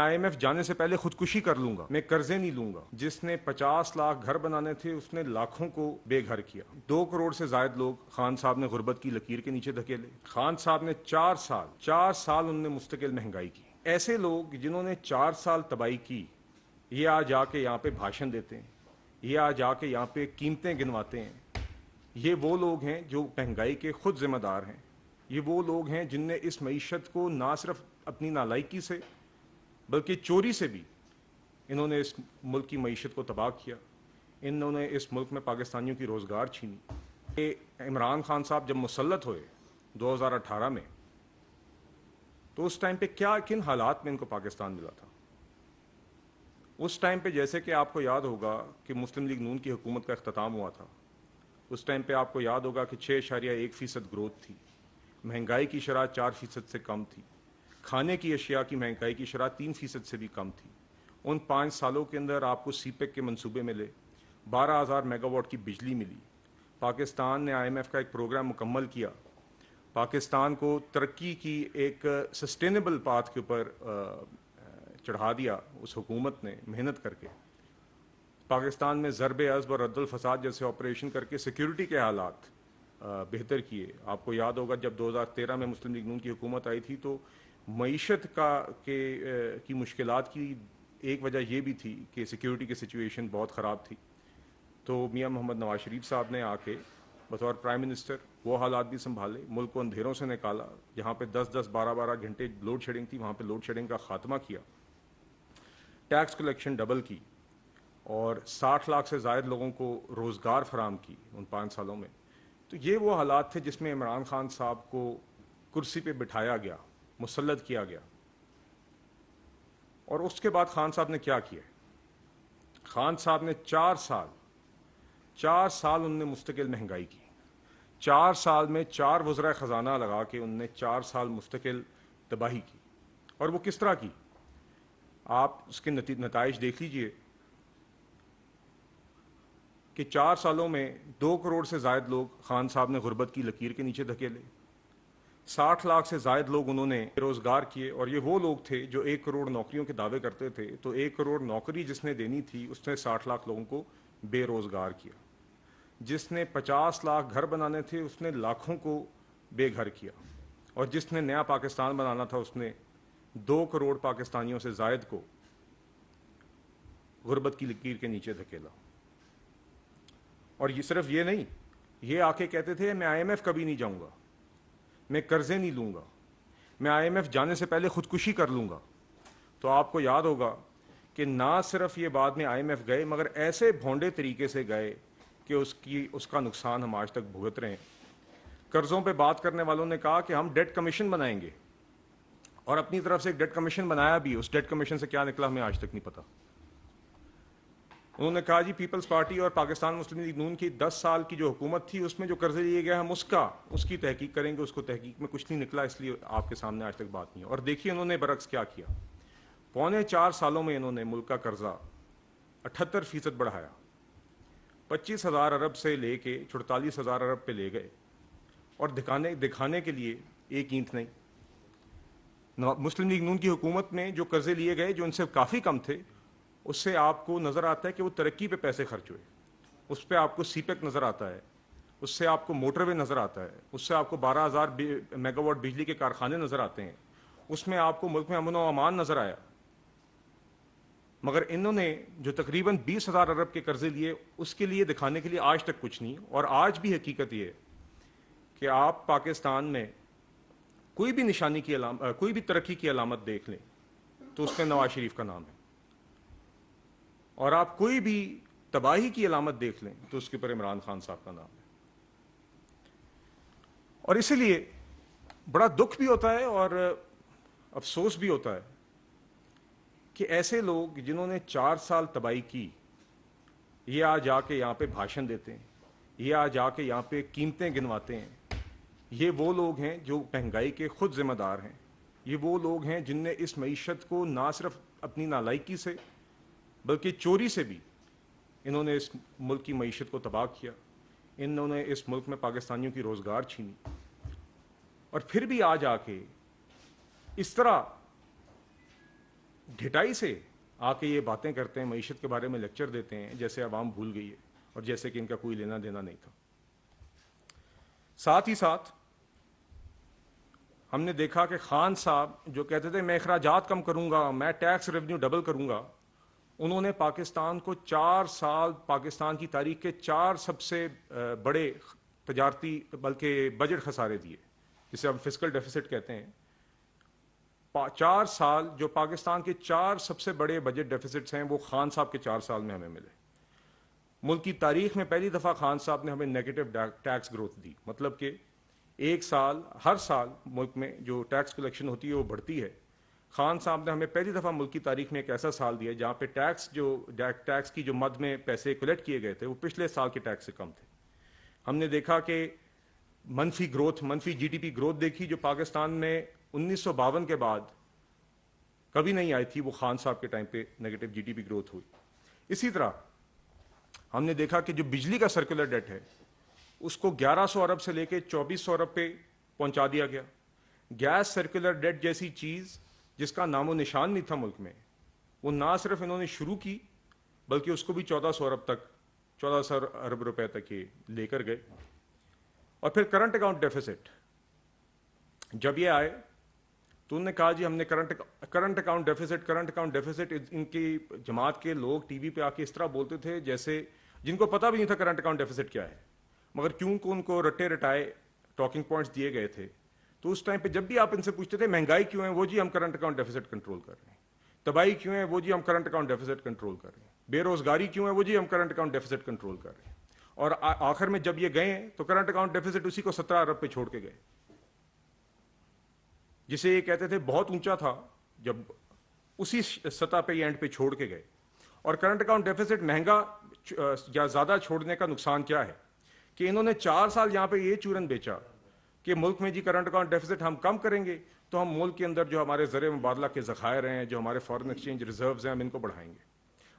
IMF जाने से पहले खुदकुशी कर लूंगा, मैं कर्जे नहीं लूंगा। जिसने 50 लाख घर बनाने थे उसने लाखों को बेघर किया। 2 करोड़ से ज्यादा लोग खान साहब ने गुर्बत की लकीर के नीचे धकेले। खान साहब ने 4 साल उन्होंने मुस्तकिल महंगाई की। ऐसे लोग जिन्होंने 4 साल तबाही की, ये आज आके यहाँ पे भाषण देते हैं, ये आज आके यहाँ पे कीमतें गिनवाते हैं। ये वो लोग हैं जो महंगाई के खुद जिम्मेदार हैं। ये वो लोग हैं जिनने इस मईशत को ना सिर्फ अपनी नालायकी से बल्कि चोरी से भी इन्होंने इस मुल्क की मईशत को तबाह किया। इन्होंने इस मुल्क में पाकिस्तानियों की रोज़गार छीनी। इमरान खान साहब जब मुसल्लत हुए 2018 में, तो उस टाइम पे किन हालात में इनको पाकिस्तान मिला था। उस टाइम पे जैसे कि आपको याद होगा कि मुस्लिम लीग नून की हुकूमत का इख्तिताम हुआ था। उस टाइम पे आपको याद होगा कि 6.1% ग्रोथ थी, महंगाई की शरह 4% से कम थी, खाने की अशिया की महंगाई की शरह 3% से भी कम थी। उन 5 सालों के अंदर आपको सीपेक के मंसूबे मिले, 12,000 मेगावाट की बिजली मिली। पाकिस्तान ने IMF का एक प्रोग्राम मुकम्मल किया। पाकिस्तान को तरक्की की एक सस्टेनेबल पाथ के ऊपर चढ़ा दिया उस हुकूमत ने मेहनत करके। पाकिस्तान में ज़रब अज़ब और रद्दुल फसाद जैसे ऑपरेशन करके सिक्योरिटी के हालात बेहतर किए। आपको याद होगा जब 2013 में मुस्लिम लीग नून की हुकूमत आई थी तो मईशत की मुश्किलात की एक वजह यह भी थी कि सिक्योरिटी की सिचुएशन बहुत ख़राब थी। तो मियां मोहम्मद नवाज शरीफ साहब ने आके बतौर प्राइम मिनिस्टर वो हालात भी संभाले, मुल्क को अंधेरों से निकाला। जहाँ पे 10-10, 12-12 घंटे लोड शेडिंग थी, वहाँ पे लोड शेडिंग का खात्मा किया, टैक्स कलेक्शन डबल की और 60 लाख से ज़ायद लोगों को रोज़गार फराम की उन 5 सालों में। तो ये वो हालात थे जिसमें इमरान खान साहब को कुर्सी पे बिठाया गया, मुसल्लत किया गया। और उसके बाद खान साहब ने क्या किया? खान साहब ने 4 साल उनने मुस्तकिल महंगाई की। 4 साल में 4 वज़रा ख़जाना लगा के उनने 4 साल मुस्तकिल तबाही की। और वो किस तरह की, आप उसके नताइज देख लीजिए कि 4 सालों में 2 करोड़ से ज़ायद लोग खान साहब ने गुर्बत की लकीर के नीचे धकेले। 60 लाख से ज़ायद लोग उन्होंने रोज़गार किए। और ये वो लोग थे जो 1 करोड़ नौकरियों के दावे करते थे, तो 1 करोड़ नौकरी जिसने देनी थी उसने 60 लाख लोगों को बेरोज़गार किया। जिसने 50 लाख घर बनाने थे उसने लाखों को बेघर किया। और जिसने नया पाकिस्तान बनाना था उसने 2 करोड़ पाकिस्तानियों से ज़ायद को गुर्बत की लकीर के नीचे धकेला। और ये सिर्फ ये नहीं, ये आके कहते थे मैं IMF कभी नहीं जाऊंगा, मैं कर्जे नहीं लूंगा, मैं IMF जाने से पहले खुदकुशी कर लूंगा। तो आपको याद होगा कि ना सिर्फ ये बाद में IMF गए, मगर ऐसे भोंडे तरीके से गए कि उसका नुकसान हम आज तक भुगत रहे हैं। कर्जों पे बात करने वालों ने कहा कि हम डेट कमीशन बनाएंगे, और अपनी तरफ से एक डेट कमीशन बनाया भी। उस डेट कमीशन से क्या निकला हमें आज तक नहीं पता। उन्होंने कहा जी पीपल्स पार्टी और पाकिस्तान मुस्लिम लीग नून की 10 साल की जो हुकूमत थी उसमें जो कर्जे लिए गए हम उसकी तहकीक करेंगे। उसको तहकीक में कुछ नहीं निकला, इसलिए आपके सामने आज तक बात नहीं है। और देखिए इन्होंने बरक्स क्या किया। 4.25 सालों में इन्होंने मुल्क का कर्जा 78% बढ़ाया, 25,000 अरब से लेके 44,000 अरब पे ले गए। और दिखाने के लिए एक ईंट नहीं। मुस्लिम लीग नून की हुकूमत में जो कर्जे लिए गए जो इनसे काफ़ी कम थे, उससे आपको नज़र आता है कि वो तरक्की पे पैसे खर्च हुए। उस पर आपको सीपेक नज़र आता है, उससे आपको मोटरवे नज़र आता है, उससे आपको 12,000 मेगावाट बिजली के कारखाने नज़र आते हैं, उसमें आपको मुल्क में अमन व अमान नज़र आया। मगर इन्होंने जो तकरीबन 20,000 अरब के कर्जे लिए उसके लिए दिखाने के लिए आज तक कुछ नहीं। और आज भी हकीकत ये है कि आप पाकिस्तान में कोई भी निशानी की कोई भी तरक्की की अलामत देख लें तो उसमें नवाज शरीफ का नाम है, और आप कोई भी तबाही की अलामत देख लें तो उसके ऊपर इमरान खान साहब का नाम है। और इसीलिए बड़ा दुख भी होता है और अफसोस भी होता है कि ऐसे लोग जिन्होंने 4 साल तबाही की, ये आज आके यहाँ पे भाषण देते हैं, ये आज आके यहाँ पे कीमतें गिनवाते हैं। ये वो लोग हैं जो महंगाई के खुद जिम्मेदार हैं। ये वो लोग हैं जिनने इस मईशत को ना सिर्फ अपनी नालायकी से बल्कि चोरी से भी इन्होंने इस मुल्क की मईशत को तबाह किया। इन्होंने इस मुल्क में पाकिस्तानियों की रोज़गार छीनी। और फिर भी आज आके इस तरह ڈھٹائی سے آ کے یہ باتیں کرتے ہیں, معیشت کے بارے میں لیکچر دیتے ہیں جیسے عوام بھول گئی ہے اور جیسے کہ ان کا کوئی لینا دینا نہیں تھا. ساتھ ہی ساتھ ہم نے دیکھا کہ خان صاحب جو کہتے تھے میں اخراجات کم کروں گا, میں ٹیکس ریونیو ڈبل کروں گا, انہوں نے پاکستان کو 4 سال پاکستان کی تاریخ کے 4 سب سے بڑے تجارتی بلکہ بجٹ خسارے دیے, جسے ہم فسکل ڈیفیسٹ کہتے ہیں. 4 سال جو پاکستان کے 4 سب سے بڑے بجٹ ڈیفیسٹس ہیں وہ خان صاحب کے 4 سال میں ہمیں ملے. ملک کی تاریخ میں پہلی دفعہ خان صاحب نے ہمیں نیگیٹو ٹیکس گروتھ دی, مطلب کہ ایک سال ہر سال ملک میں جو ٹیکس کلیکشن ہوتی ہے وہ بڑھتی ہے. خان صاحب نے ہمیں پہلی دفعہ ملک کی تاریخ میں ایک ایسا سال دیا جہاں پہ ٹیکس کی جو مد میں پیسے کلیکٹ کیے گئے تھے وہ پچھلے سال کے ٹیکس سے کم تھے. ہم نے دیکھا کہ منفی گروتھ, منفی جی ڈی پی گروتھ دیکھی جو پاکستان میں 1952 کے بعد کبھی نہیں آئی تھی, وہ خان صاحب کے ٹائم پہ negative G D P growth ہوئی. اسی طرح ہم نے دیکھا کہ جو بجلی کا سرکولر ڈیٹ ہے اس کو 1100 ارب سے لے کے 2400 ارب پہ پہنچا دیا گیا. گیس سرکولر ڈیٹ جیسی چیز جس کا نام و نشان نہیں تھا ملک میں, وہ نہ صرف انہوں نے شروع کی بلکہ اس کو بھی 1400 ارب روپے تک یہ لے کر گئے. اور پھر کرنٹ اکاؤنٹ ڈیفیسٹ جب یہ آئے تو انہوں نے کہا جی ہم نے کرنٹ اکاؤنٹ ڈیفیسٹ. ان کی جماعت کے لوگ ٹی وی پہ آ کے اس طرح بولتے تھے جیسے جن کو پتہ بھی نہیں تھا کرنٹ اکاؤنٹ ڈیفیسٹ کیا ہے, مگر کیونکہ ان کو رٹے رٹائے ٹاکنگ پوائنٹس دیے گئے تھے تو اس ٹائم پہ جب بھی آپ ان سے پوچھتے تھے مہنگائی کیوں ہے, وہ جی ہم کرنٹ اکاؤنٹ ڈیفیسٹ کنٹرول کر رہے ہیں. تباہی کیوں ہے, وہ جی ہم کرنٹ اکاؤنٹ ڈیفیسٹ کنٹرول کر رہے ہیں. بے روزگاری کیوں ہے, وہ جی ہم کرنٹ اکاؤنٹ ڈیفیسٹ کنٹرول کر رہے ہیں. اور آخر میں جب یہ گئے تو کرنٹ اکاؤنٹ ڈیفیسٹ اسی کو 17 ارب پہ چھوڑ کے گئے, جسے یہ کہتے تھے بہت اونچا تھا, جب اسی سطح پہ یہ اینڈ پہ چھوڑ کے گئے. اور کرنٹ اکاؤنٹ ڈیفیسٹ مہنگا یا زیادہ چھوڑنے کا نقصان کیا ہے کہ انہوں نے 4 سال یہاں پہ یہ چورن بیچا کہ ملک میں جی کرنٹ اکاؤنٹ ڈیفیسٹ ہم کم کریں گے تو ہم ملک کے اندر جو ہمارے زر مبادلہ کے ذخائر ہیں, جو ہمارے فارن ایکسچینج ریزروز ہیں, ہم ان کو بڑھائیں گے.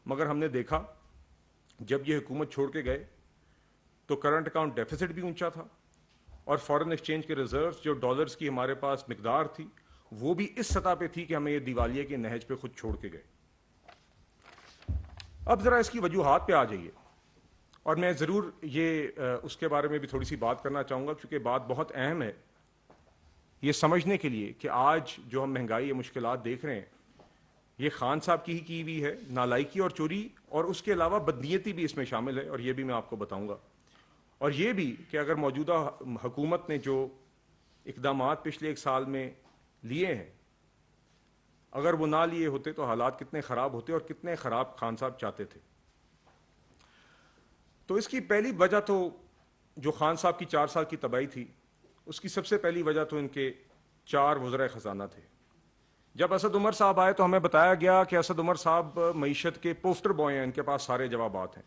مگر ہم نے دیکھا جب یہ حکومت چھوڑ کے گئے تو کرنٹ اکاؤنٹ ڈیفیسٹ بھی اونچا تھا اور فارن ایکسچینج کے ریزروز جو ڈالرز کی ہمارے پاس مقدار تھی وہ بھی اس سطح پہ تھی کہ ہمیں یہ دیوالیے کے نہج پہ خود چھوڑ کے گئے. اب ذرا اس کی وجوہات پہ آ جائیے, اور میں ضرور یہ اس کے بارے میں بھی تھوڑی سی بات کرنا چاہوں گا کیونکہ بات بہت اہم ہے یہ سمجھنے کے لیے کہ آج جو ہم مہنگائی یا مشکلات دیکھ رہے ہیں یہ خان صاحب کی ہوئی ہے, نالائکی اور چوری, اور اس کے علاوہ بدنیتی بھی اس میں شامل ہے, اور یہ بھی میں آپ کو بتاؤں گا. اور یہ بھی کہ اگر موجودہ حکومت نے جو اقدامات پچھلے 1 سال میں لیے ہیں اگر وہ نہ لیے ہوتے تو حالات کتنے خراب ہوتے اور کتنے خراب خان صاحب چاہتے تھے. تو اس کی پہلی وجہ تو جو خان صاحب کی 4 سال کی تباہی تھی اس کی سب سے پہلی وجہ تو ان کے 4 وزرائے خزانہ تھے. جب اسد عمر صاحب آئے تو ہمیں بتایا گیا کہ اسد عمر صاحب معیشت کے پوسٹر بوائے ہیں, ان کے پاس سارے جوابات ہیں.